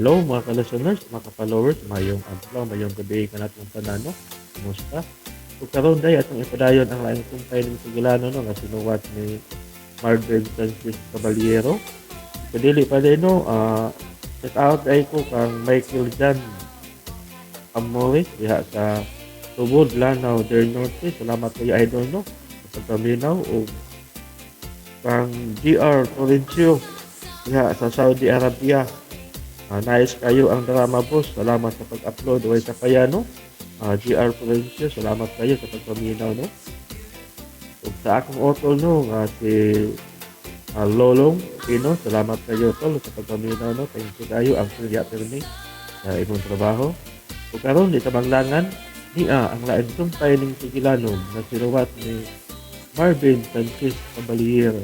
Hello mga ka-listeners, mga ka-followers, mayong adlaw, mayong gabi ka natong tanano. Kumusta? Ug karon day atong ipadayon ang laing kumpay ng Sigilano no nga sinuwat ni Marvin Sanchez Caballero. Kadili pa din no, shout out ay ko kang Michael Jan Amores diha sa Tubod, Lanao, del Norte. Salamat kayo idol no sa pagpaminaw o kang GR Florencio diha sa Saudi Arabia. Nice kayo ang drama boss. Salamat sa pag-upload. Huwag sa kaya, no? GR Florencio, salamat kayo sa pagpaminaw, no? Ug sa akong otol, no? Si Lolong Pino, salamat kayo, tol, sa pagpaminaw, no? Thank you kayo ang silya attorney sa imong trabaho. Ug karon di tabanglangan, ang lain sumpay ning Sigilanon na siruwat ni Marvin Sanchez Caballero.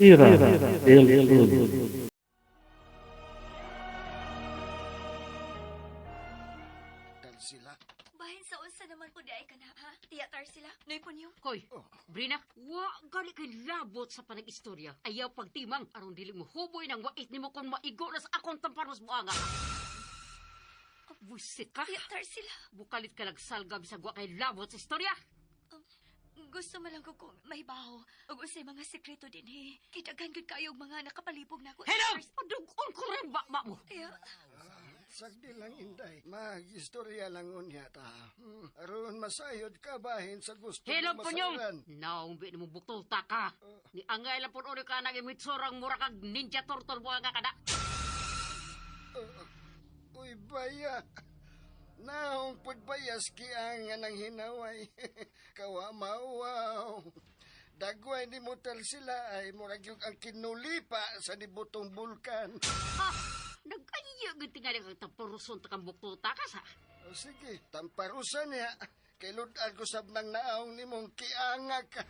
Tira del Sur. Sila. Bahin sa unsa naman po di ay ka na, ha? Tiyatar sila? Noy po niyo? Hoy, Brina, wa gali kay labot sa panag-istorya. Ayaw pagtimang aron dili mo huboy nang wait nimo kon maigo na sa akong tamparos buanga. Busit ka. Tiyatar sila. Bukalit ka nagsalgab sa wa kay labot sa istorya. Gusto mo lang ko kung may baho. Ug unsay mga sekreto din, he. Kitagan gud kayo og mga nakapalibog na ko. Hello! Padug-on ko rin ba mo? Yeah. Sagdi lang inday. Mag-istorya lang unya ta. Aron masayod ka bahin sa gusto Hello mo po nyong! masaran. Naumbi mo butulta ka. Ni angay lang po uli ka nang imitsurang mura kag ninja turtle buanga ka na. Uy, baya. Naong pudbayas ki ang nang hinaway. Kawa mawaw. Dagway ni Mutal sila ay murag yung ang kinulipa sa nibutong bulkan. Nag-aya gud tingali kag tapuruson takang butulta ka sa. O sige, tamparusan niya. Kay ludan ko sab nang naong ni mong kiangak.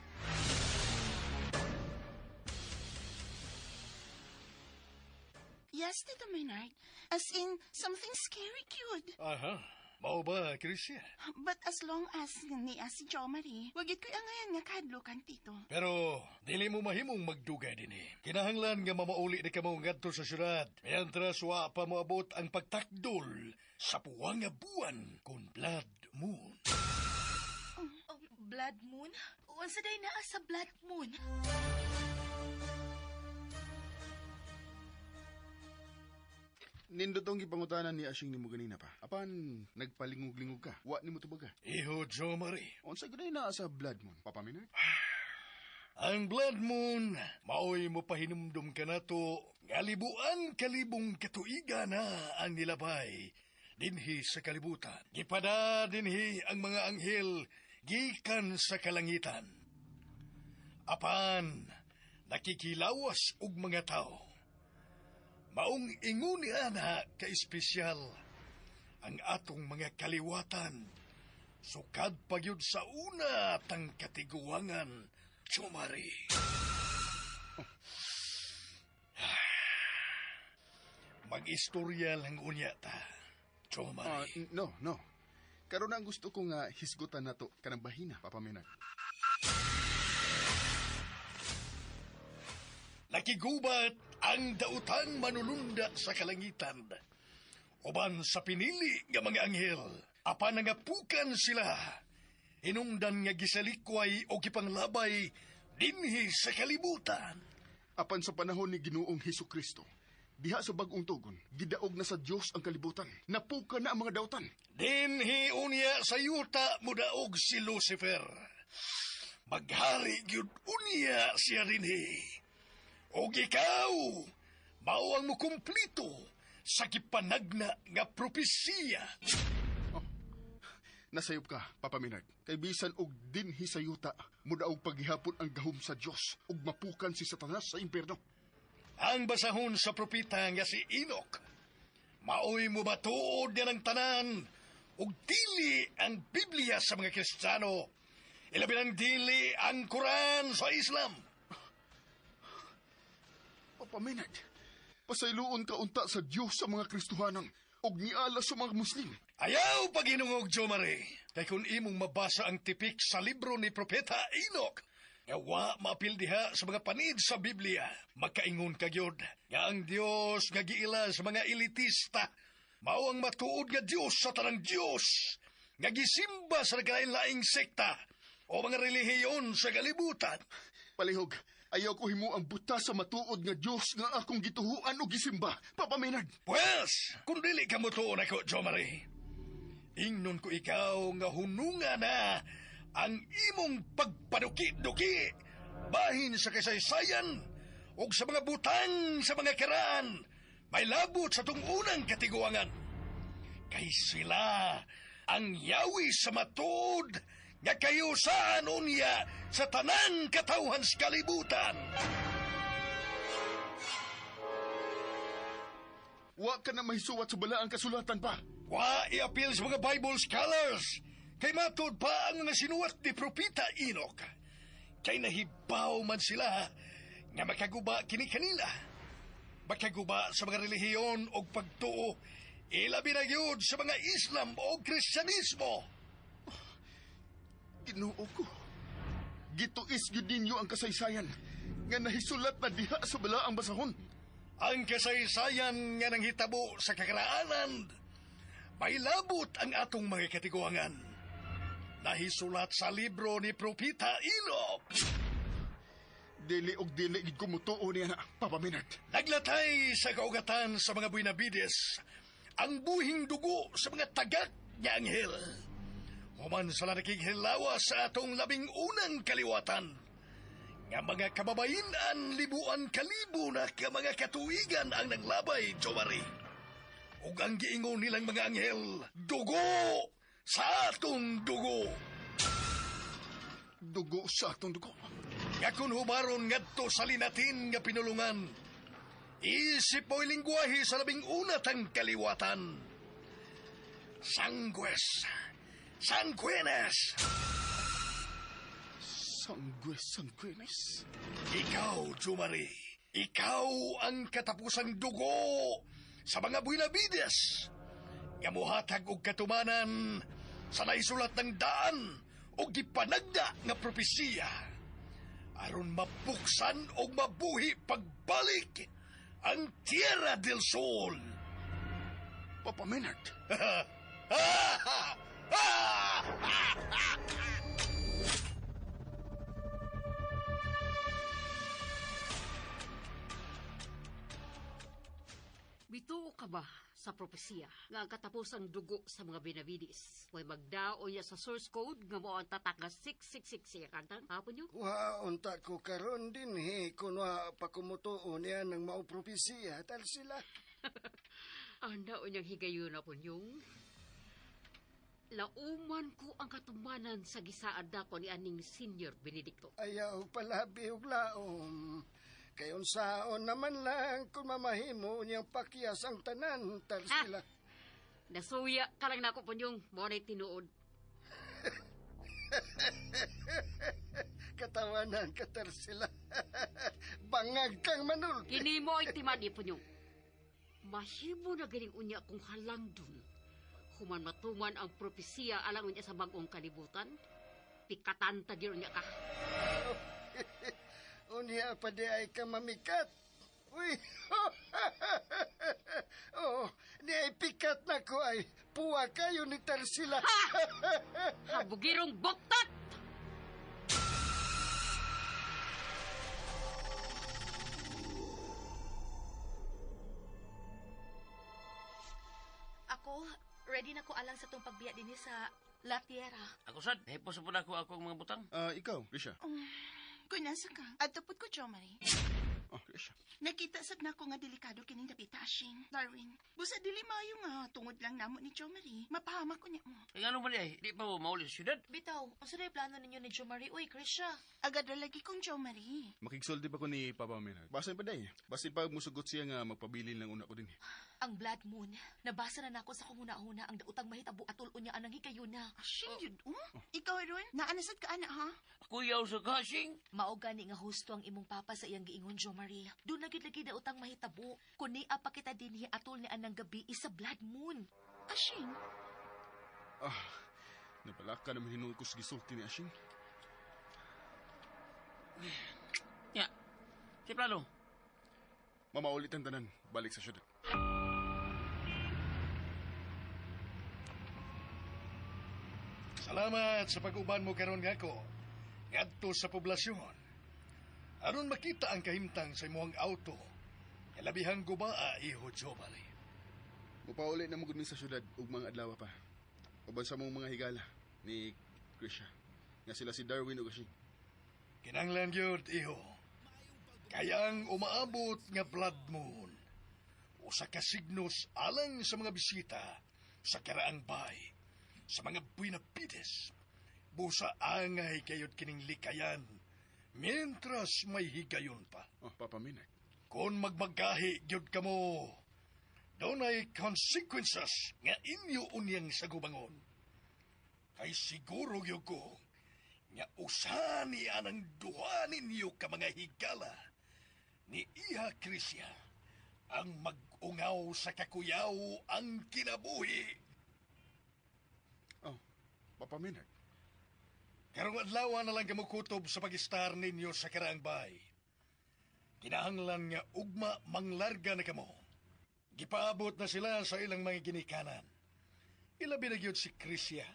Yes, Tita Maynard. As in, something scary cute. Aha. Mao ba, Christian? But as long as niya si Jo Marie, wagit ko angayan nga kahadlokan, Tito. Pero, dili mo mahimong magdugay din eh. Kinahanglan nga mamauli na ka mo ngadto sa syudad. Mientras wa pa moabot ang pagtakdol sa puwang nga buwan kon blood moon. Blood moon? Unsa day naa sa blood moon? Nindot ang ipangutanan ni Asying nimo ganina pa. Apan, nagpalingog-lingog ka. Wa nimo tubaga. Iho, Jo Marie. Unsa gud na sa blood moon, Papa Minard? Ang blood moon, maoy mo pahinumdum ka na to, nga libuan kalibong katuiga na ang nilabay dinhi sa kalibutan. Gipada dinhi ang mga anghel gikan sa kalangitan. Apan, nakikilawas og mga tao. Maong ingon ana ka-espesyal ang atong mga kaliwatan. Sukad pagyud sa una tang katiguangan, Chumari. Mag-istorya lang unya ta, Chumari. No. Karon ang gusto ko nga hisgutan nato kanang bahina, Papa Minard. Nakigubat ang dautang manulunda sa kalangitan. Uban sa pinili nga mga anghel, apan nangapukan sila. Hinungdan nga gisalikway o gipanglabay dinhi sa kalibutan. Apan sa panahon ni Ginoong Hesukristo, diha sa bagong tugon, gidaog na sa Dios ang kalibutan. Napuka na ang mga dautan. Dinhi unya sa yuta mudaog si Lucifer. Maghari gyud unya siya dinhi. Og ikaw, mao ang mukumplito sa gipanagna nga propesiya. Nasayop ka, Papa Minard. Kay bisan og dinhi sa yuta, mudaog paghihapon ang gahom sa Dios ug mapukan si Satanas sa impierno. Ang basahon sa propeta nga si Enoch, maoy mo matuod niya ng tanan ug dili ang Biblia sa mga Kristiyano. Ilabi ng dili ang Quran sa Islam. Papa Minard, pasayloon ka unta sa Dios sa mga Kristohanang og niala sa mga Muslim. Ayaw paghinungog, Jo Marie. Kay kung imong mabasa ang tipik sa libro ni Propeta Enoch, nga wa maapil diha sa mga panid sa Biblia. Makaingon kagyod nga ang Dios nga giila sa mga elitista mao ang matuod nga Dios sa tanang Dios nga gisimba sa nagkalain-laing sekta o mga relihiyon sa kalibutan. Palihog, ayaw ko himo ang buta sa matuod nga Diyos nga akong gituhuan o gisimba. Papa Maynard, Pues, kung dili ka mo tuon ako, Jo Marie, ingnon ko ikaw nga hununga na ang imong pagpaduki-duki bahin sa kasaysayan o sa mga butang sa mga karaan may labot sa tung unang katiguangan. Kay sila ang yawi sa matod nga kayo saan unya sa tanang katawhan sa kalibutan. wa ka na mahisuwat sa balaang kasulatan pa. Wa iapil sa mga Bible scholars. Kay matod pa ang mga sinuwat ni Propita Enoch. Kay nahibaw man sila nga makaguba kini kanila. Makaguba sa mga relihiyon o pagtuo. Ilabi na yun sa mga Islam o Kristyanismo. Ginoo ko. Gituis gyud ninyo ang kasaysayan nga nahisulat na diha sa balaang basahon. Ang kasaysayan nga nang hitabo sa kakaraanan, may labot ang atong mga katiguangan. Nahisulat sa libro ni Propita Enoch. Dili og dili gid ko mutuo niya na, Papa Maynard. Naglatay sa kaugatan sa mga Buenavides ang buhing dugo sa mga tagak nga anghel. Human sila nakikhilawa sa atong labing unang kaliwatan. Nga mga kababayinan libuan kalibo na ka mga katuigan ang nanglabay, Jo Marie. Ug ang giingon nilang mga anghel, dugo sa atong dugo. Dugo sa atong dugo. Nga kung humaron ngadto sa linatin nga pinulungan, isip mo'y lingwahe sa labing unatang kaliwatan. Sangues. Sanguines. Sanguines. Ikaw, Jo Marie, ikaw ang katapusang dugo sa mga Buenavides. Nga muhatag og katumanan sa naisulat ng daan o gipanagda nga propesiya. Aron mapuksan o mabuhi pagbalik ang Tierra del Sol. Papa Maynard. Bituo ka ba sa propesiya nga ang katapusang dugo sa mga Benavides? Way magdao niya sa source code nga mo ang tatak nga 666 siya kantang. Hapon nyo? Wa unta ko karon din kun wa pakumutuon niya ng mao propesiya tal sila. Ang daon niyang higayon na po yung lauman ko ang katumanan sa gisaad ko ni aning Senior Benedicto. Ayaw palabi og laom. Kayon saon naman lang kung mamahimo niyang pakyas ang tanan tal sila. Nasuya ka lang na ako po yung monay tinuod. Katawanan ka tal sila. Bangag kang manulti. Kini mo ay timadi po yung mahimo na galing unya kung halang dun. Human matuman ang propesiya alang unya sa bagong kalibutan. Pikatan tagir unya ka. Unya pa di ay ka mamikat. Uy! Oh, di ay pikat na ko ay puwa kayo ni Tarsila. Habugirong boktat! Ako, ready na ko alang sa tong pagbiya din sa La Tierra. Ako sad, hipos po na ako ang mga butang. Ikaw, Risha. Kung nasa ka, at tapos ko, Jo Marie. Risha. Nakita sad na ko nga delikado kining dapita, Ashing. Darwin, busa dili mayo nga, tungod lang namo ni Jo Marie. Mapahamak ko niya mo. Ay, ano man ay, di pa mo mauli sa syudad? Bitaw, ang sunay plano ninyo ni Jo Marie. Uy, Krisha. Agad ra lagi kong Jo Marie. Makigsoldi pa ko ni Papa Maynard. Basin pa day. Basin pa musugot siya nga magpabilin lang una ko din. Ang Blood Moon, nabasa na nako sa kumuna-una ang dautang mahitabo atol unya anang hikayuna. Ashing, yun, Ikaw, Ron, naanasad ka, ana, ha? Ako yaw sa kasing. Mao gani nga husto ang imong papa sa iyang giingon, Jo Marie. Doon lagi dautang mahitabo. Kuni apa kita dinhi atol ni anang gabi isa Blood Moon. Ashing, Napalaka naman hinuod ko sa gisulti ni Ashing. Ya. Si Plano. Mamaulit ang tanan, balik sa syudad. Salamat sa pag-uban mo karon nga ko. Ngadto sa poblasyon. Aron makita ang kahimtang sa imong auto. Kalabihang gubaa, iho Jomari. Mupauli na magud mi sa syudad ug mga adlaw pa. Uban sa mong mga higala ni Krisha. Nga sila si Darwin ug Ashing. Kinanglan gyud, iho. Kaya ang umaabot nga blood moon. Usa ka signos alang sa mga bisita sa karaang bay, sa mga buwinapides. Busa angay kayod kining likayan, mientras may higayon pa. Oh, Papa Minard. Kung magmagahi gyud kamo, dunay consequences nga inyo unyang sa gubangon. Kay siguro gyud ko nga usa ni anang duha ninyo ka mga higala ni Iha Krisya ang mag-ungaw sa kakuyaw ang kinabuhi. Oh, Papa Minard. Karong adlaw na lang kamo kutob sa pag-star ninyo sa karaang bay. Kinahanglan nga ugma manglarga na kamo. Gipaabot na sila sa ilang mga ginikanan. Ilabi na gyud si Krisya.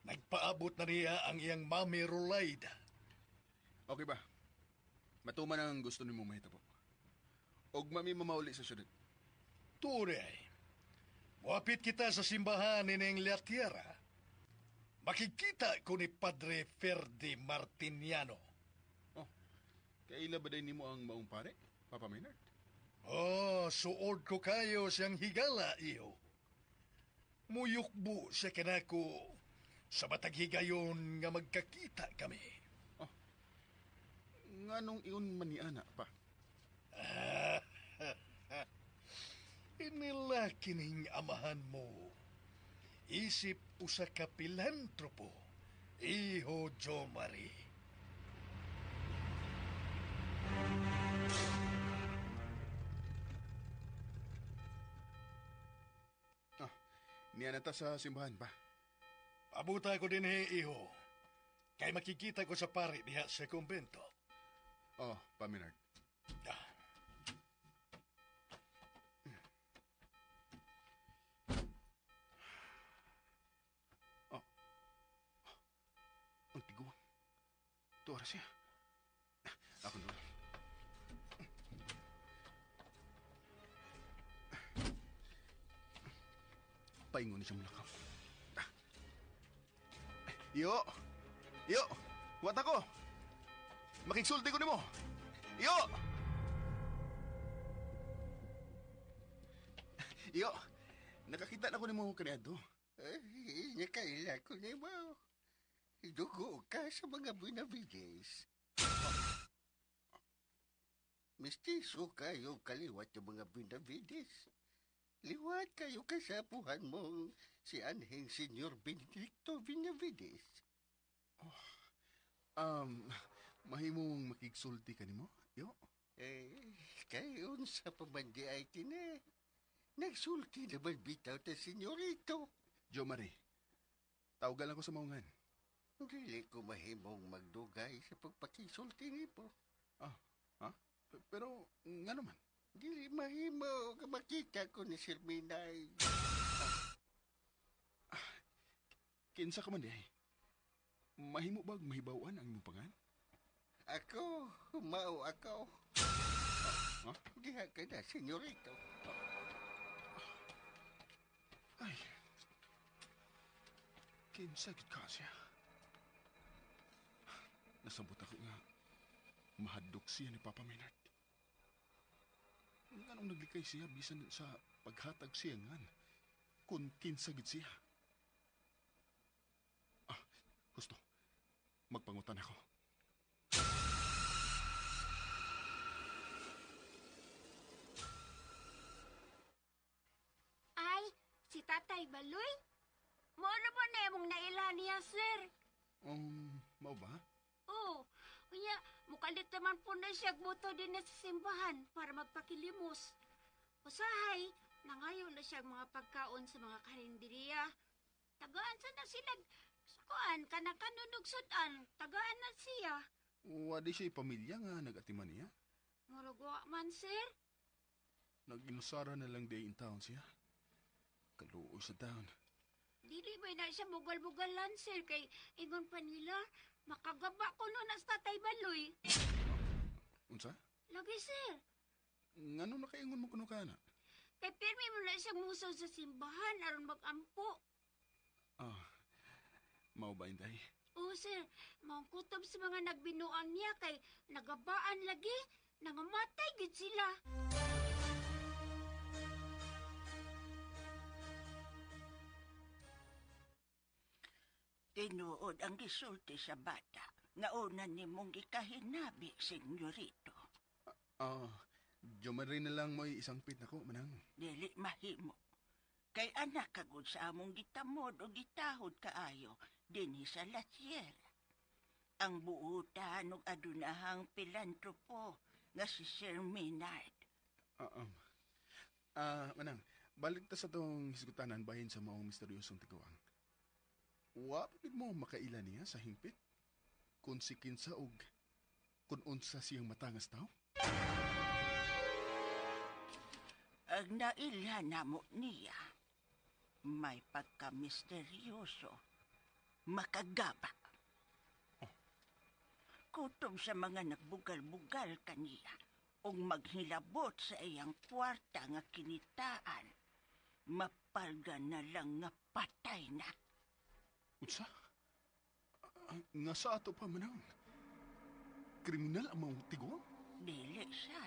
Nagpaabot na niya ang iyang mami Rolaida. Okay ba? Matuman ang gusto ni mo mahitabo. Og mami mamauli sa syudad. Turay, muapit kita sa simbahan ni Neng Latiera. Makikita ko ni Padre Ferdi Martiniano. Oh, kaila ba day nimo ang maong pare, Papa Minard? Oh, suod ko kayo siyang higala, iyo. Muyukbo sa kanako sa batag higayon nga magkakita kami. Nganong iyon man ni ana, pa? Inila kining amahan mo. Isip usa ka pilantropo, iho Jomari. Niya nata sa simbahan, pa? Pabuta ko din iho. Kay makikita ko sa pari diha sa kumbento. Oh, Pa Minard. Ah, Ang tiguang. Tuwara siya. Ako doon. Paingon siya mula ka. Iyo! Iyo! Wat ako! Makigsulti ko ni mo! Iyo! Iyo! Nakakita na ko ni mo kaniado. Ay, nakaila ko ni mo. Dugo ka sa mga Buenavides. Mistiso kayo kaliwat yung mga Buenavides. Liwat kayo kasapuhan mo si Anheng Senyor Benedicto Benavides. Mahimong makigsulti ka ni mo? Iyo? Kayon sa pamandi ay kine. Nagsulti naman bitaw ta senyorito. Jo Marie, tawagan ako sa maungan. Dili ko mahimong magdugay sa pagpakisulti ni po. Pero, nga naman. Dili mahimo ka makita ko ni Sir Minay. Kinsa ka man di ay. Mahimo bag mahibawan ang imong pangan? Ako, humao ako. Ha? Diha ka na, senyorito. Ay. Kinsa gid ka siya. Nasabot ako nga mahadlok siya ni Papa Minard. Anong naglikay siya bisan sa paghatag siya ngan kung kinsa gid siya. Gusto. Magpangutan ako. Ay, si Tatay Baloy? Mo na ba na mong naila niya, sir? Mao ba? Oo. Kuya, mukalit naman po na siya buto din na sa simbahan para magpakilimos. Usahay, nangayon na siya mga pagkaon sa mga karinderiya. Tagaan sa na sila. Sukuan, kanakanunog sudan. Tagaan na siya. Wadi siya'y pamilya nga nag-atiman niya. Murag wa man, sir. Nag-inusara na lang day in town siya. Kaluoy sa town. Dili ba na siya bugal-bugalan, sir, kay ingon pa nila, makagaba ko no na sa tatay Baloy. Unsa? Lagi, sir. Ngano nakaingon mo kuno kana? Kay pirmi mo na siyang musaw sa simbahan aron mag-ampo. Ah, mao ba inday? Oo, sir. Maungkutob sa mga nagbinuang niya kay nagabaan lagi. Nangamatay gid sila. Tinuod ang gisulti sa bata. Nga ni mong gikahinabi, senyorito. Jomari na lang mo'y isang pit na ko, manang. Dili mahimo. Kay anak kagud sa among gitamod o gitahod kaayo dinhi sa La Sierra. Ang buutan ug adunahang pilantropo nga si Sir Maynard. Manang, balik ta sa tong hisgutanan bahin sa maong misteryosong tiguang. Wa pagid mo makaila niya sa hingpit? Kung si kinsa og kung unsa siyang matangas tao? Ang nailhan namo niya, may pagka-misteryoso, makagaba. Kutob sa mga nagbugal-bugal kaniya, ug maghilabot sa iyang kwarta nga kinitaan, mapalga na lang nga patay na. Unsa? Nga sa ato pa manang? Kriminal ang maong tiguang? Dili siya.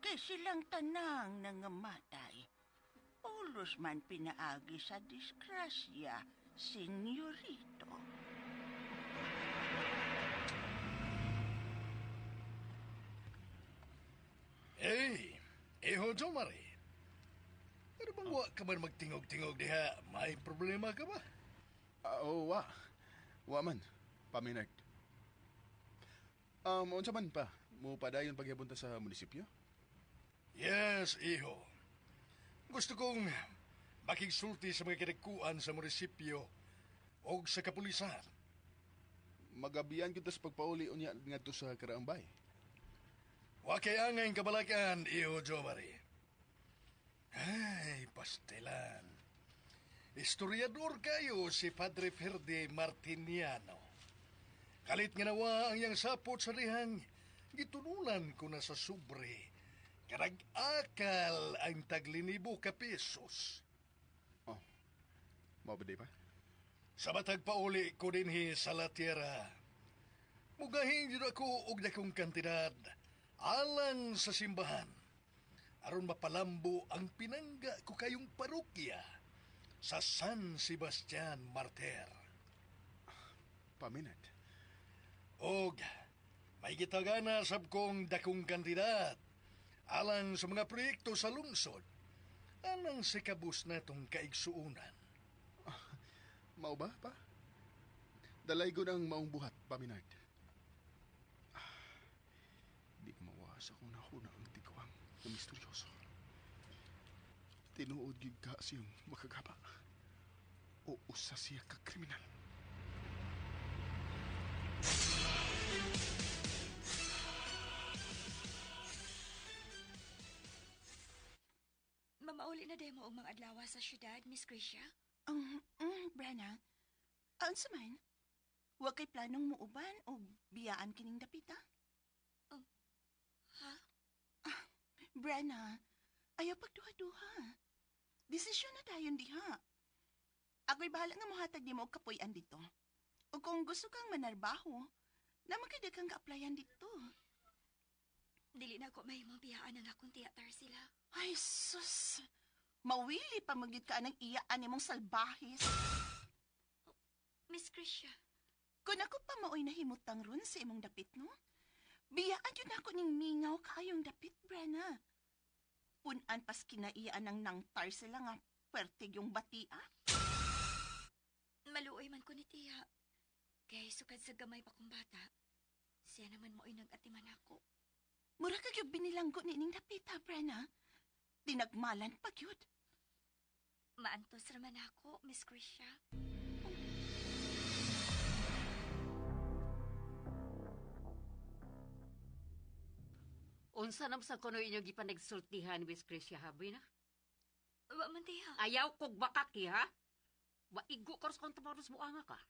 Kay silang tanang nangamatay, ulos man pinaagi sa disgrasya, senyorito. Iho Jomari. Ano bang wa ka man magtingog-tingog diha? May problema ka ba? Wa man. Paminag. Unsa man pa? Mo padayon pagyabunta sa munisipyo? Yes, iho. Gusto kong makigsulti sa mga kinagkuan sa munisipyo o sa kapulisan. Magabiyan kita sa pagpauli unya ngadto sa Karaambay. Wa kay angay kabalakan, iho Jomari. Ay, pastelan. Historiador kayo si Padre Ferde Martiniano. Kalit nga nawa ang iyang sapot sa rihang, gitunulan ko na sa sobre. Karag-akal ang taglinibo ka pesos. Mao ba di pa? Sa matag pauli ko dinhi sa La Tierra, mugahin yun ako og dakong kantidad alang sa simbahan. Aron mapalambo ang pinangga ko kayong parokya sa San Sebastian Martir. Paminad. Og may gitagana sab kong dakong kandidat alang sa mga proyekto sa lungsod. Anang sikabus natong kaigsuunan. Mao ba pa? Dalay ko ng maong buhat, Paminad. Di mawasa ko na huna ang tiguang na misteryoso. Tinuod yun ka siyang makagaba. O usa siya ka kriminal. Mamauli na demo ang mga adlaw sa syudad, Miss Grisha? Brenna, unsa man? Wa kay planong muuban o biyaan kining dapita? Ha? Brenna, ayaw pagduha-duha. Desisyon na dayon diha. Ako'y bahala nga mohatag nimo og kapuy-an dito. O kung gusto kang manarbaho, naman kay daghang ka-applyan dito. Dili na ako mahimong biyaan ang akong tiyatar sila. Ay, sus! Mawili pa magid ka ng iyaan nimong salbahis. Miss Grisha, Kung ako pa maoy nahimutang ron sa imong dapit, no? Biyaan yun ako ning mingaw kayong dapit, Brenna. Punan pas kinaiyaan ng nangtar sila nga pwerte yung batia. maluoy man ko ni tiya. Kay sukad sa gamay pa kong bata, siya naman mo'y nag-atiman ako. Mura ka yung binilanggo ni ning dapita, Brenna. Dinagmalan pa yun. Maantos raman ako, Miss Grisha. Unsa nam sa kuno inyo gipanagsultihan ni Miss Tricia habi na? Wa man tiha. Ayaw kog bakaki ha. Waigo ka sa kong tamaros mo anga ka.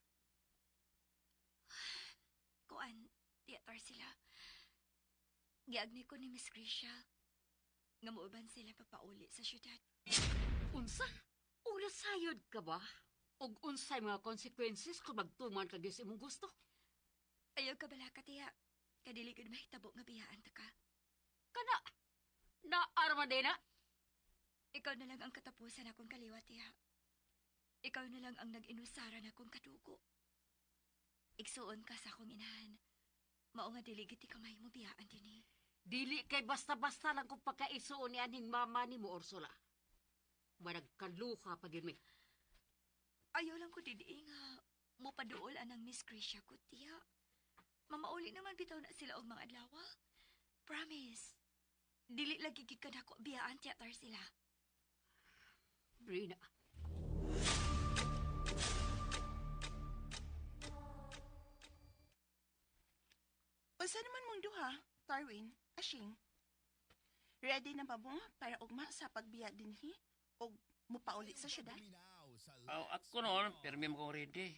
Kuan, tiyatar sila. Giagni ko ni Miss Grisha. Nga muuban sila papauli sa syudad. Unsa? Una sayod ka ba? Og unsay mga consequences kung magtuman ka sa imong gusto? Ayaw ka bala ka, tiya. Kadili ko mahitabo nga biyaan ta ka. Kana, naarma din na. Ikaw na lang ang katapusan akong kaliwa, tiya. Ikaw na lang ang nag-inusaran akong kadugo. Igsuon ka sa akong inahan. Mao nga dili giti kamay mo biyaan din eh. Dili kay basta-basta lang kung pagkaisuon ni aning mama ni mo, Ursula. Managkaluha pa din mi. Ayaw lang ko didi nga mupaduol anang Miss Grisha ko, tiya. Mamauli naman bitaw na sila og mga adlaw. Promise. Dili lagi gid ka nako biyaan tiyatar sila. Brina. Unsa naman mong duha, Darwin, Ashing? Ready na ba mo para ugma sa pagbiya dinhi o mupauli sa syudad? Ako noon, permi mo kong ready.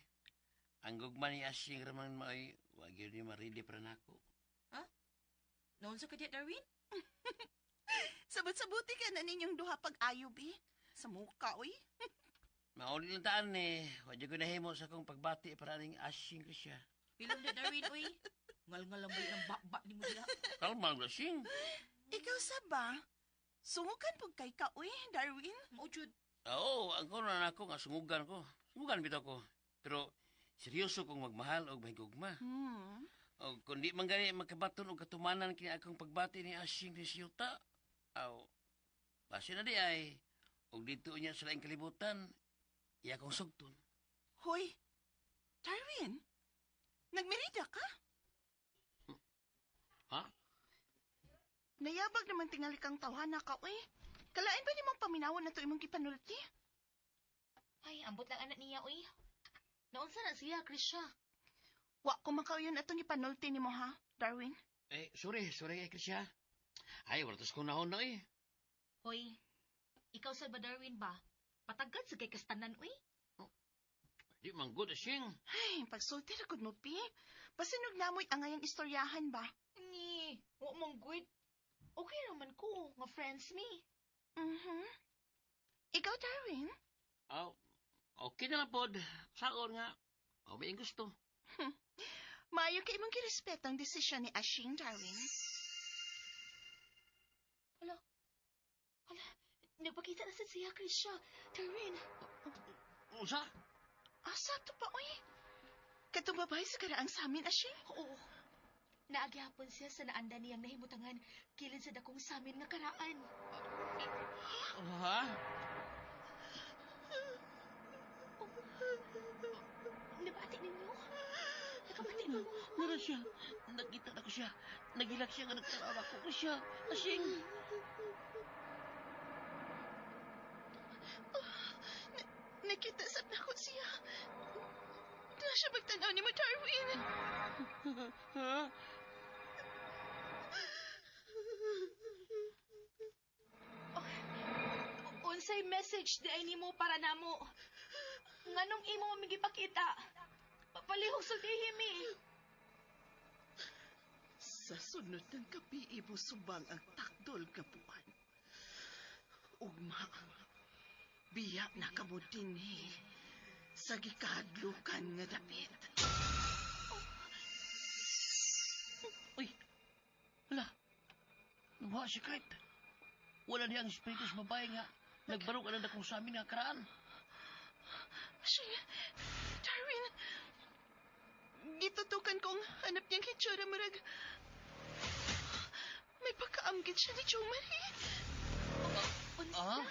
Ang gugma ni Asing raman may wag yun ni ma-ready para nako. Noon sa kadya, Darwin? Sabot-sabuti ka na ninyong duha pag-ayob sa muka, oy. Mauli lang taan eh. Wag yun ko nahimo sa kong pagbati para ning Asing ko siya. Bilang na, Darwin, uy. Ngal-ngal lang ba ng bak-bak ni mo diha? Kalma lang, Asing. Ikaw sa ba? Sungukan pag kay ka, oy, Darwin. O, Jud. Oo, ang kono na ako nga sungugan ko. Sungugan bitaw ko. Pero seryoso kong magmahal o mahigugma. O kung di man gani magkabaton o katumanan kini akong pagbati ni Asing ni Siyuta, aw, base na di ay, o dito niya sa laing kalibutan, iya kong sugton. Hoy, Darwin, nagmerida ka? Ha? Nayabag naman tingali kang tawhana ka, oy. Kalain ba nimang paminawan na to imong gipanulti? Ay, ambot lang anak niya, uy. Noon sa na siya, Krisha. Wa ko makauyon atong gipanulti nimo ha, Darwin. Sorry, Krisya. Ay, wala tos ko nahon na eh. Hoy, ikaw sa ba, Darwin ba? Patagad sa kay kastanan, uy. Di man good, Asing. Ay, pagsulti ra gud mo, pi. Basinog namoy ang ngayang istoryahan ba? Ni, wa mong good. Okay naman ko, nga friends me. Ikaw, Darwin? Aw, okay na lang pod. Saon nga. O, may gusto. Maayo kay imong girespeto ang desisyon ni Ashing, Darwin. Hala, nagpakita na sa siya, Krisha. Darwin. Usa? Sakto pa, oy. Katong babae sa karaang sa amin, Ashing? Oo. Naagyapon siya sa naanda niyang nahimutangan kilid sa dakong samin nga karaan. Ha? Nabati ninyo? Nakabati mo? Nara siya. Nakita na ko siya. Nagilak siya nga nagtarawa ko siya. Asing. Nakita sa nako siya. Doon siya magtanaw ni mo, Darwin. Ha? Unsay message di ay nimo para namo? Nganong imo mamigipakita? Palihog sultihim Sa sunod ng gabi, ibusubang ang takdol nga buwan. Ugma, biyak na kamo dinhi sa gikahadlukan nga dapit. Uy. Wala. Nabuha si Kite. Wala niyang espiritu sa babae nga. Nagbarog ang dakong sa amin nga karaan. Siya, Darwin, gitutukan kong hanap niyang hitsura marag. May pagkaamgid siya ni Jo Marie. Ah?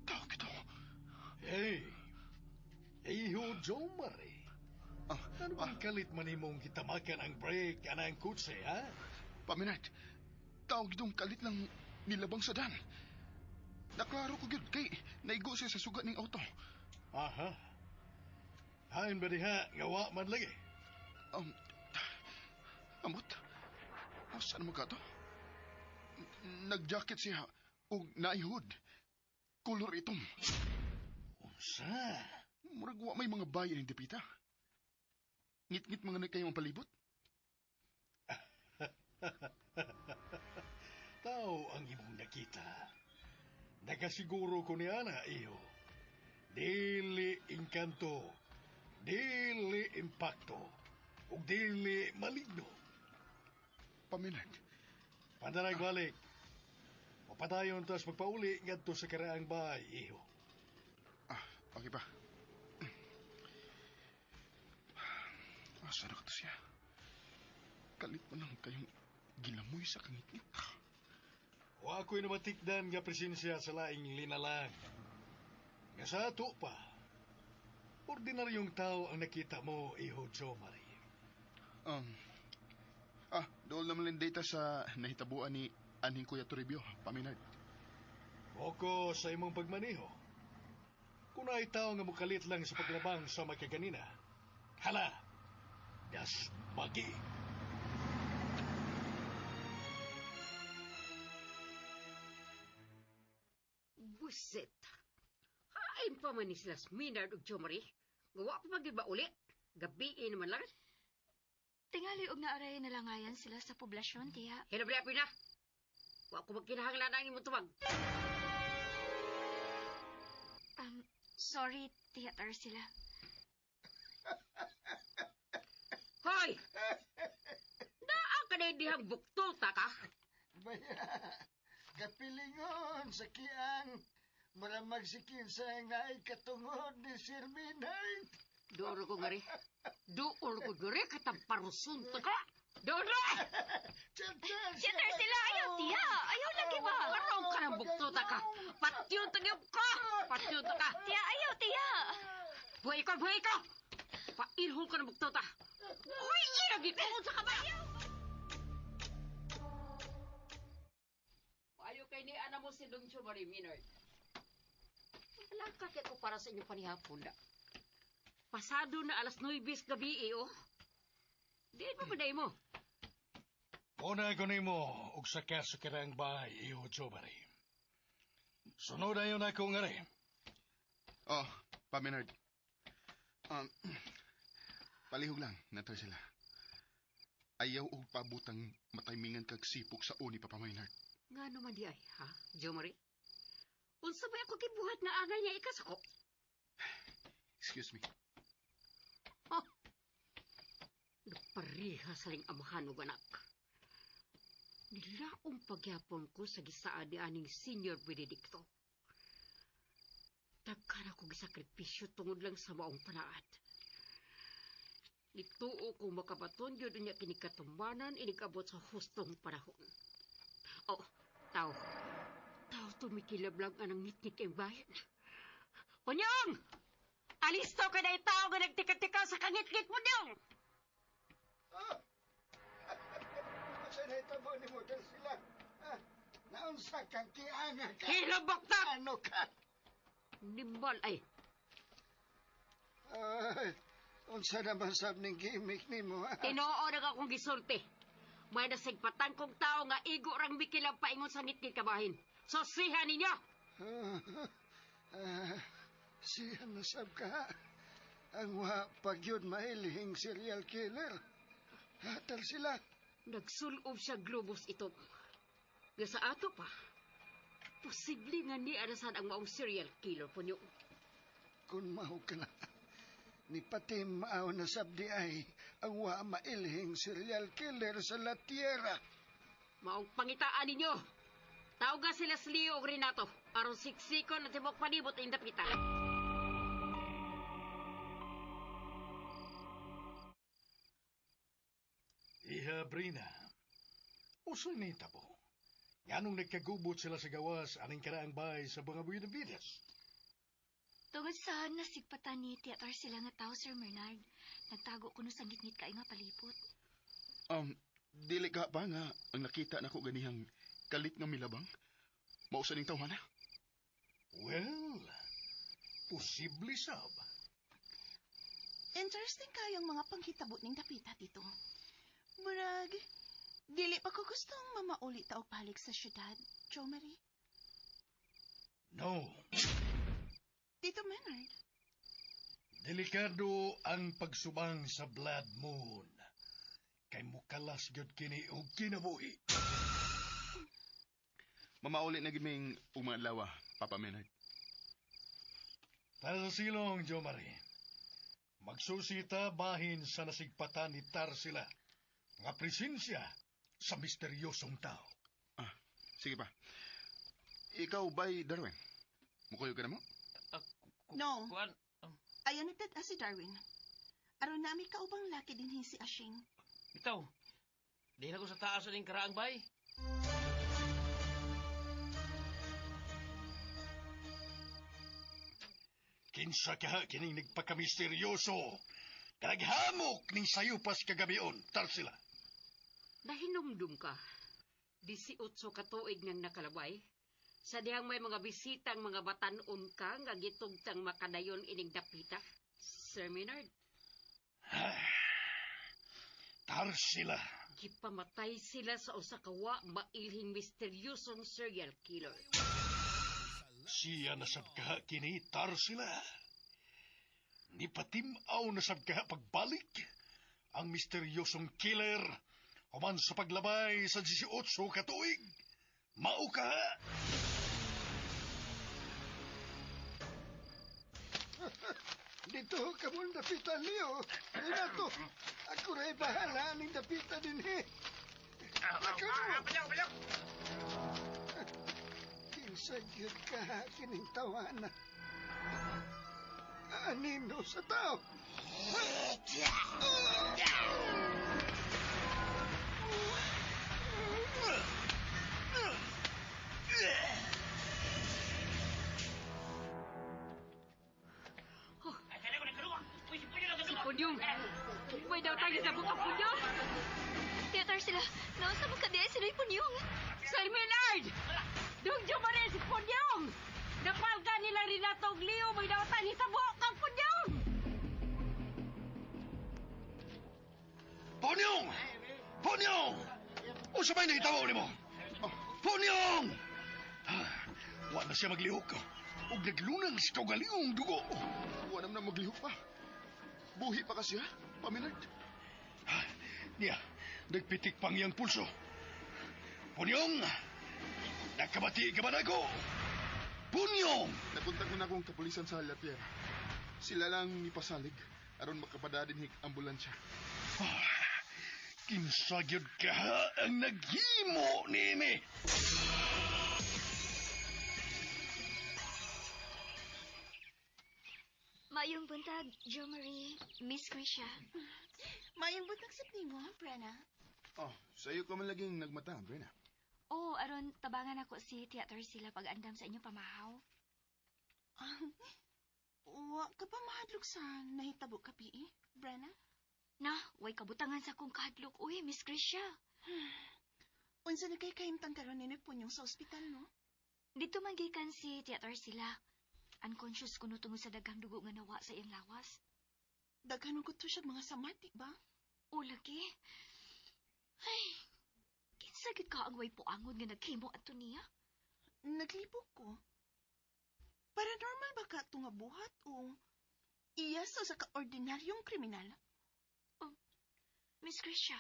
Tawag ito. Hey! Hey ho, Joe Marie. Ano bang kalit man imong hitamakan ang brake ana ang kutse, ha? Paminat, tawag itong kalit lang nilabang sa dan. Naklaro ko gyud kay naigo siya sa sugat ning auto. Aha. Hain ba diha, nga wa man lagi? Um, amot? Saan mo ka to? Nag-jacket siya o naihod. Kulor itom. Unsa? Murag wa may mga bayan ng dipita. Ngit-ngit mga nagkayong palibot. Tao ang imong nakita. Nakasiguro ko ni Ana, iyo. Dili inkanto, dili impacto, ug dili maligno. Paminag. Pandarag balik. Mapadayon tas magpauli ngadto sa karaang bahay, iyo. Okay pa. Asa na ka to siya? Kalit pa lang kayong gilamoy sa kangit-ngit. Wa ako'y namatikdan nga presensya sa laing linalang. Nga sa ato pa, ordinaryong tao ang nakita mo, iho Jo Marie. Doon naman lang data sa nahitabuan ni Anhing Kuya Toribio, Paminag. Oko sa imong pagmaniho. Kung ay tao nga mukalit lang sa paglabang sa makaganina, hala, das magi. Buset. Hain pa man ni sila Minard ug Jomari. Gawa pa magid ba uli? Gabi naman lang. Tingali og naaray nalangayan sila sa poblasyon, tiya. Hinabli na. Wa ko magkinahanglan ang imong tubag. Sorry, tiya Tarsila. Hoy! Naa ka na dihang buktota ka? Baya, kapilingon sa kiang. Maramag si Kinsa nga ay katungod ni Sir Minard. Doon ko ngari. Doon ko ngari katamparusun ta ka. Doon na! Tiya Tarsila, ayaw, tiya. Ayaw lagi ba? Marong ka ng buktota ka. Patyon tagap ka. Patyon ta ka. Tiya, ayaw, tiya. Buhay ka, buhay ka. Pailhol ka ng buktota. Uy, inagipon sa kabayo. Ayaw kay ni ana mo si Dong Chumari Minard. Walang kakit ko para sa inyo panihapon na. Pasado na alas 9 gabi oh. Di mo ba mo? Una ko nimo og saka sa karaang bahay, iho Jo Marie. Sunod ayon ako ngari. Paminag. Palihog lang, nato sila. Ayaw og pabutang mataymingan kag sipok sa uni pa Paminag. Nga naman di ay, ha, Jomari? Unsa ba ako gibuhat nga angay niya ikasako? Excuse me. Nagpariha sa ling amahan ug anak. Nilaong pagyapon ko sa gisaad ni aning Senior Benedicto. Daghan ako gisakripisyo tungod lang sa maong panaad. Nituo kong makabaton yun niya kinikatumanan inikabot sa hustong panahon. Tao tumikilab lang anang ngit-ngit ang bayan. Punyong! Alisto ka na tao nga nagtika-tika sa kangit-ngit mo niyong! Asa na itabo ni mo sila? Naunsa kang kianga ka? Hilabak na! Ano ka? Nimbal ay. Unsa naman sab ning gimmick ni mo? Tinoo na akong gisulti. May nasigpatan kong tao nga igo rang mikilang paingon sa ngit-ngit kabahin. So sihan ninyo! Siya nasab ka. Ang pagyod mailihing serial killer. Hatal sila. Nagsulob siya globos ito. Nga sa ato pa, posible nga ni anasan ang maong serial killer po niyo. Kung maho ka na, ni pati maaw na sabdi ay ang mailihing serial killer sa La Tierra. Maong pangitaan ninyo. Tawga sila sa Leo o Renato. Aron siksikon at tibok panibot ang dapitan. Iha Brina, uso ni tabo. Nganong nagkagubot sila sa gawas aning karaang bahay sa mga Buenavides? Tungod sa nasigpatan ni tiya Tarsila nga tao, Sir Bernard. Nagtago ko no sa ngit-ngit ka nga palipot. Dili ka ba nga ang nakita na ko ganihang kalit nga milabang? Mausa ning tawhana? Well, posible sab. Interesting kayong mga panghitabo ning dapita dito. Murag, dili pa ko gustong mamauli ta og balik sa syudad, Jo Marie. No, Tito Menard, delikado ang pagsubang sa Blood Moon. Kay mukalas gyud kini og kinabuhi. Mamauli na giming umadlaw, Papa Menard. Para sa silong, Jo Marie. Magsusita bahin sa nasigpatan ni Tarsila nga presensya sa misteryosong tao. Sige pa. Ikaw ba'y Darwin? Mukuyo ka na mo? No. Kuan, ayan nagtad si Darwin. Aron nami kaubang laki din si Ashing. bitaw. Di na ko sa taas ning karaang bay. Kinsa ka kining nagpakamisteryoso. Naghamok ning sayupas kagabion, Tarsila. Nahinumdum ka. 18 ka tuig nang nakalabay. Sa dihang may mga bisitang mga batanon ka nga gitugtang makadayon ining dapita. Sir Menard, Tarsila. gipamatay sila sa usa ka wa mailhing misteryosong serial killer. Siya nasabkaha kini, Tarsila. Ni patimaw nasabkaha pagbalik ang misteryosong killer human sa paglabay sa 18 ka tuig. Mao ka. Dito ka mong dapitan, Leo. Ina to. Ako rin bahala ng dapitan din eh. Lakaw mo. Kinsa gyud ka kining tawana. Anino sa tao. Si Punyong! May daw tayo sa buka Punyong! Theater sila. Naon sa magkadiay sila yung punyong. Sir Menard! Dugjo ba rin si Punyong! Napalga nila rin na tong Leo, may daw tayo sa buka Punyong! Ponyong! Ponyong! O sabay na itawaw ni mo? Ponyong! Wala siya maglihok. Huwag naglunang sa kaugalingong dugo. Wala na maglihok pa. Buhi pa kasi, ha? Pa Menard. Niya, nagpitik pang iyang pulso. Ponyong! Nakabati ka ba na ako? Ponyong! Napunta ko na akong kapulisan sa La Tierra. Sila lang ipasalig aron makapadadin hik ambulansya. Kinsagyod ka ang naghimo nini. Mayong buntag, Jo Marie, Miss Grisha. Mayang butang sa nimo, Brenna. Oh, sa'yo ka man laging nagmata, Brenna. Oh, aron tabangan ako si Theater sila pag-andam sa inyong pamahaw. Wa ka pa mahadlok sa nahitabo ka, P.E., Brenna? Na, way kabutangan sa kong kahadlok. Uy, Miss Grisha. Unsa na kay kaimtang karon ni Punyong sa ospital, no? Dito magikan si Theater sila. Unconscious kuno tungod sa daghang dugo nga nawa sa iyang lawas. Daghan ko to siya mga samati ba? O, lagi. Ay, kinsagit ka ang way puangon nga naghimo ato niya? Naglibog ko. Paranormal ba ka ito nga buhat o iya sa ka-ordinaryong kriminal? Miss Grisha,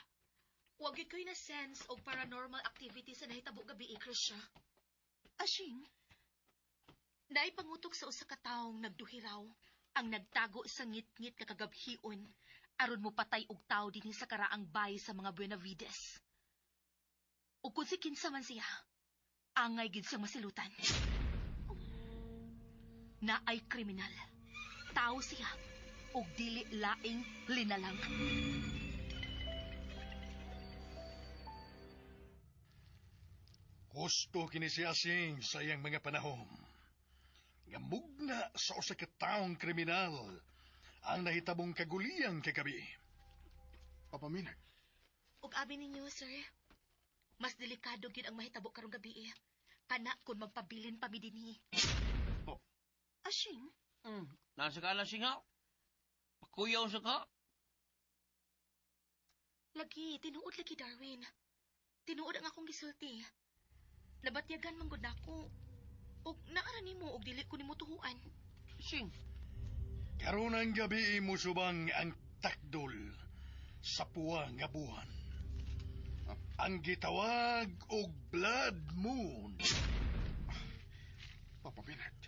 Huwag iko'y na sense o paranormal activity sa nahitabo gabi, Krisha. Ashing, Naipangutok sa usa ka taong nagduhiraw ang nagtago sa ngit-ngit nga kagabhion aron mo patay og tao dinhi sa karaang bay sa mga Buenavides. Ug kung si kinsa man siya, angay gid siyang masilutan. Naay kriminal. Tao siya ug dili laing linalang. Gusto kini si Asing sa iyang mga panahon. Nga mugna sa usa ka taong kriminal ang nahitabong kaguliyang kagabi. Papa Menard. Ug abi ninyo, sir, mas delikado gid ang mahitabo karong gabi. Kana kung magpabilin pa mi dinhi. Ashing, Nasa ka na singaw. Pakuyaw sa ka. Lagi, tinuod lagi, Darwin. Tinuod ang akong gisulti. Nabatyagan man gud nako. Og naara nimo og dili ko nimo tuhuan. Sing. Karon ang gabi mo subang ang takdol sa puwa nga buwan. Ang gitawag og blood moon. Papa Bernard.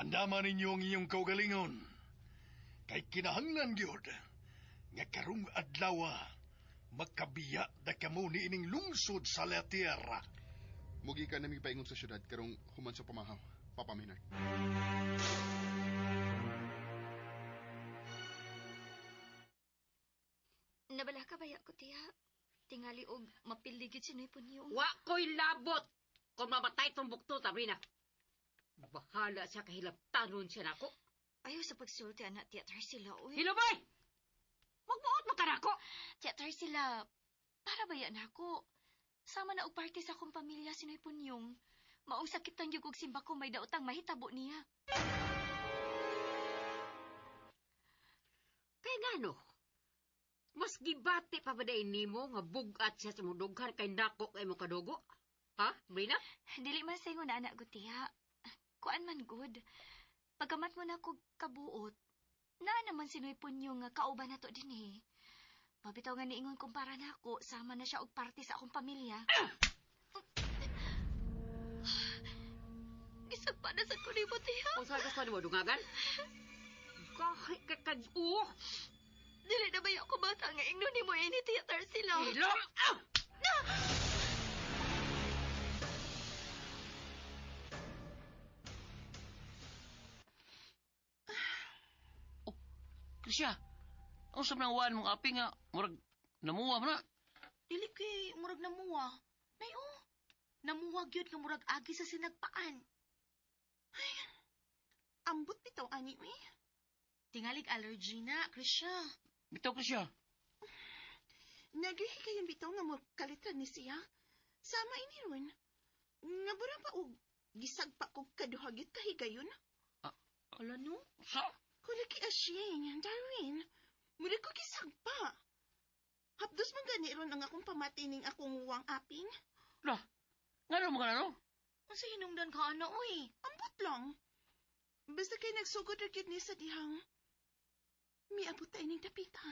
Andaman ninyo ang inyong kaugalingon. Kay kinahanglan gyud nga karong adlaw magkabiya da kamo ni ining lungsod sa la tierra. Mugi ka nami paingon sa syudad karong human sa pamahaw, Papa Bernard. Nabala ka baya ko, tiya. Tingali og mapiligid si Noy Punyong. Wa ko'y labot kung mamatay tong bukto, Sabrina. Bahala siya kahilaptanon siya nako. Ayaw sa pagsulti, anak, tiyatar sila, uy. Hilabay! Magbuot mo ka nako! Tiyatar sila, para baya na ako. Sama na og party sa akong pamilya si Noy Punyong. Maong sakit ang yugog simba ko may daotang mahitabo niya. Kaya nga no, mas gibati pa ba dahin nimo nga bugat siya sa mudughan kay nako kay mo kadugo? Ha, Brina? Dili man sa ingon na anak ko, tiya. Kuan man good. Pagkamat mo na ko kabuot, na naman si Noy Punyong nga kauban na to din eh. Mabitaw nga niingon kumpara na ako, sama na siya og party sa akong pamilya. Gisag pa na sa ko ni mo, tiya. Kung saan ka mo dungagan? Kahit kakadyo. Dili na ba yung ako bata nga ingno ni mo ini tiyatar sila? Ilong! Krisya, ang sabnang mong api nga, murag namuwa mo na. Dili kay murag namuwa. Nay namuwa gyud nga murag agi sa sinagpaan. Ay, ambot bitaw ani, uy. Tingalig allergy na, Krisya. Bitaw Krisya. Nagahi kayon bitaw nga mo kalitran ni siya. Sama ini ron. Nga burang pa og gisag pa kog kaduhagit kahigayon. Ala no? Sa? Kulaki asyeng, Darwin. Muli ko gisag pa. Hapdos man gani ron ang akong pamatining akong uwang aping. Lah, nga mo ka na no? Ang hinungdan ka ano, uy. Ambot lang. Basta kay nagsugod ra gyud ni sa dihang. Miabot tayo ning dapita.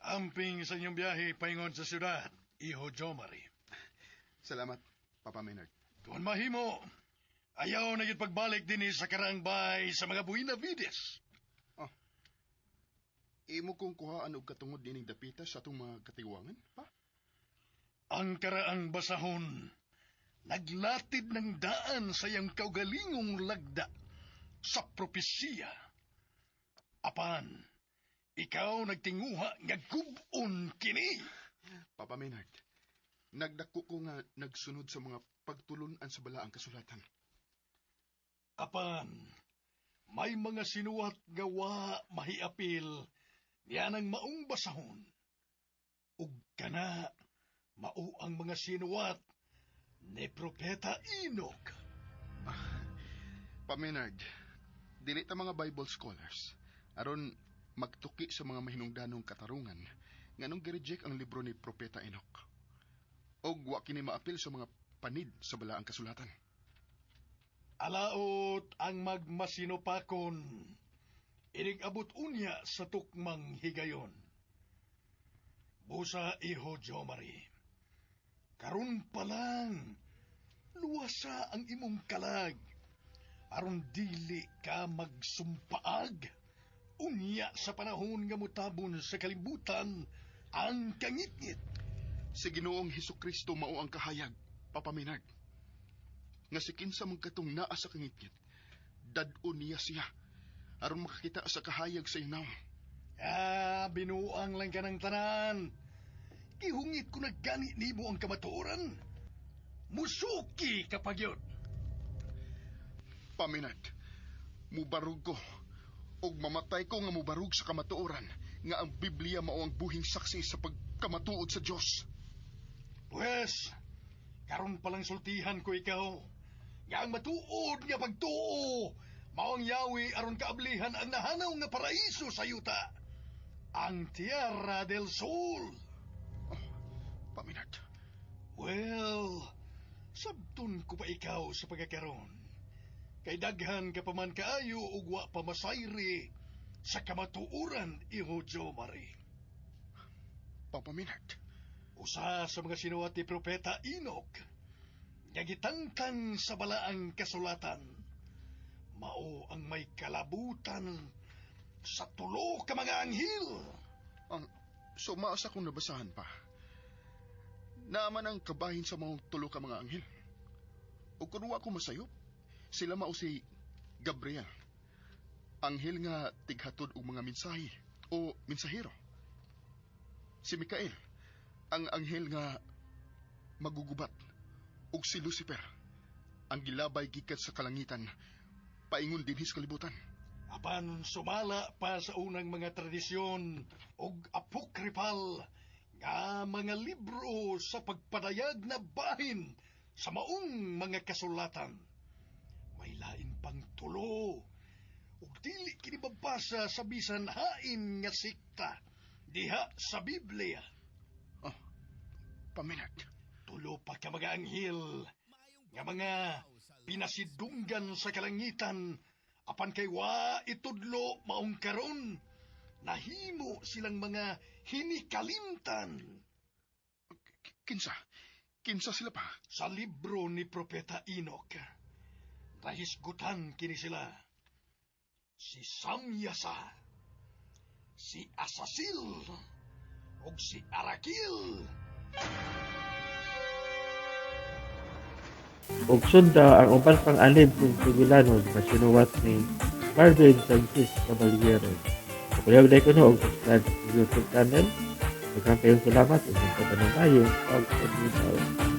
Amping sa inyong biyahe paingon sa syudad, Iho Jomari. Salamat, Papa Bernard. Kung mahimo, ayaw na yun pagbalik din sa karaang bahay sa mga Buena Vides. Imo kong kuhaan og katungod dining dapita sa atong mga katiwangan, pa? Ang karaang basahon, naglatid ng daan sa iyang kaugalingong lagda sa propesya. Apan, ikaw nagtinguha nga gubon kini. Papa Bernard, nagdako ko nga nagsunod sa mga pagtulunan sa balaang kasulatan. Apan, may mga sinuwat gawa mahiapil yan ang maong basahon. Ug kana, mao ang mga sinuwat ni Propeta Enoch. Pa Bernard, dili ta mga Bible scholars aron magtuki sa mga mahinungdanong katarungan nganong gireject ang libro ni Propeta Enoch. Og wa kini maapil sa mga panid sa balaang kasulatan. Alaot ang magmasinopakon, inig-abot unya sa tukmang higayon. Busa Iho Jomari, karon pa lang, luwasa ang imong kalag, aron dili ka magsumpaag, unya sa panahon nga mutabon sa kalibutan ang kangitngit. Si Ginoong Hesukristo mao ang kahayag, Papa Bernard. Nga si kinsa man katong naa sa kangitngit, dad-on niya siya, aron makakita sa kahayag sa inaw. Binuang lang ka ng tanan. Gihungit ko nagganit nimo ang kamatuoran. Musuki kapag yun. Pa Bernard, mubarug ko, og mamatay ko nga mubarug sa kamatuoran, nga ang Biblia mao ang buhing saksi sa pagkamatuod sa Dios. Pues, Karon palang sultihan ko ikaw. Nga ang matuod nga pagtuo, maong yawi aron kaablihan ang nahanaw nga paraiso sa yuta. Ang Tierra del Sol. Paminat. Well, sabton ko pa ikaw sa pagkakaroon. Kay daghan ka pa man kaayo ug wa pa masayri sa kamatuuran, iho Jomari. Papaminat. Usa sa mga sinuwat ni Propeta Enoch, nga gitangtang sa balaang kasulatan, mao ang may kalabutan sa tulo ka mga anghel. So maasa kong nabasahan pa. Naaman ang kabahin sa mga tulo ka mga anghel. O kung wa ko masayop, sila mao si Gabriel, anghel nga tighatod og mga mensahe o mensahero. Si Mikael, ang anghel nga magugubat, ug si Lucifer, ang gilabay gikan sa kalangitan, paingon dinhi sa kalibutan. Apan sumala pa sa unang mga tradisyon ug apokripal nga mga libro sa pagpadayag na bahin sa maong mga kasulatan. May lain pang tulo ug dili kini mabasa sa bisan hain nga sikta diha sa Biblia. Paminat. Tulo pa ka mga anghel nga mga pinasidunggan sa kalangitan apan kay wa itudlo maong karon nahimo silang mga hinikalimtan. Kinsa sila pa? Sa libro ni Propeta Enoch, nahisgutan kini sila. Si Samyasa, si Asasil, ug si Arakil. Ug sunda ang uban pang alib kung Tugilanon na sinuwat ni Marvin Sanchez Caballero. Kapayag ko na og subscribe sa YouTube channel. Daghang kayong salamat ug sa panunayong pag-subscribe.